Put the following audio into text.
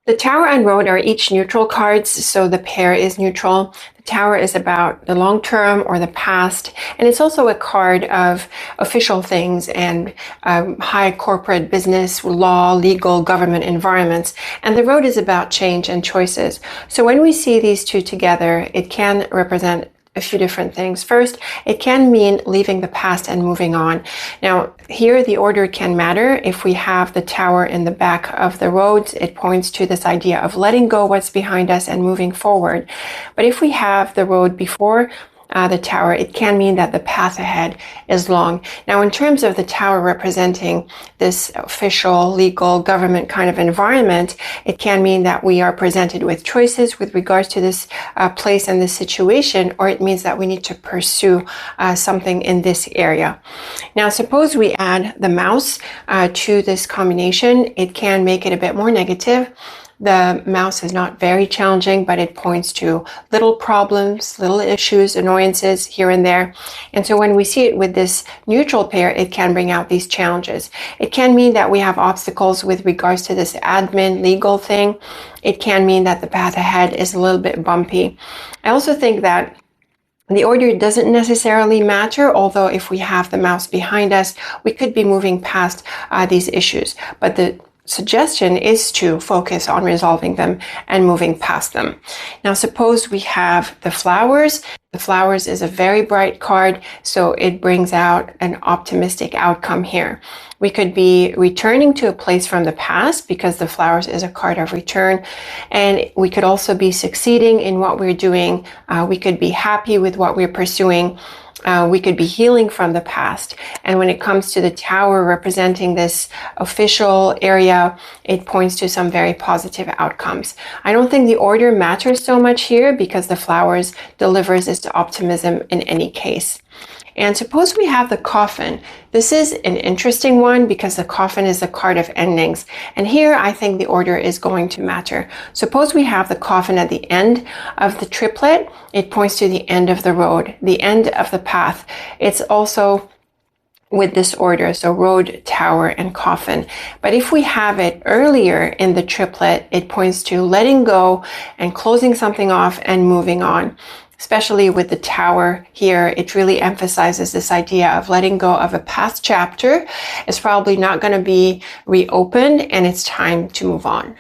The tower and road are each neutral cards, so the pair is neutral. The tower is about the long term or the past, and it's also a card of official things and high corporate business, law, legal, government environments. And the road is about change and choices. So when we see these two together, it can represent a few different things. First, it can mean leaving the past and moving on. Now, here the order can matter. If we have the tower in the back of the roads, it points to this idea of letting go what's behind us and moving forward. But if we have the road before the tower, it can mean that the path ahead is long. Now, in terms of the tower representing this official, legal, government kind of environment, it can mean that we are presented with choices with regards to this place and this situation, or it means that we need to pursue something in this area. Now, suppose we add the mouse to this combination. It can make it a bit more negative. The mouse is not very challenging, but it points to little problems, little issues, annoyances here and there. And so when we see it with this neutral pair, it can bring out these challenges. It can mean that we have obstacles with regards to this admin legal thing. It can mean that the path ahead is a little bit bumpy. I also think that the order doesn't necessarily matter, although if we have the mouse behind us, we could be moving past these issues. But the suggestion is to focus on resolving them and moving past them. Now, suppose we have the flowers. The flowers is a very bright card, so it brings out an optimistic outcome here. We could be returning to a place from the past because the flowers is a card of return, and we could also be succeeding in what we're doing. We could be happy with what we're pursuing. We could be healing from the past. And when it comes to the tower representing this official area, it points to some very positive outcomes. I don't think the order matters so much here because the flowers delivers this optimism in any case. And suppose we have the coffin. This is an interesting one because the coffin is a card of endings. And here I think the order is going to matter. Suppose we have the coffin at the end of the triplet. It points to the end of the road, the end of the path. It's also with this order, so road, tower, and coffin. But if we have it earlier in the triplet, it points to letting go and closing something off and moving on. Especially with the tower here, it really emphasizes this idea of letting go of a past chapter. It's probably not going to be reopened, and it's time to move on.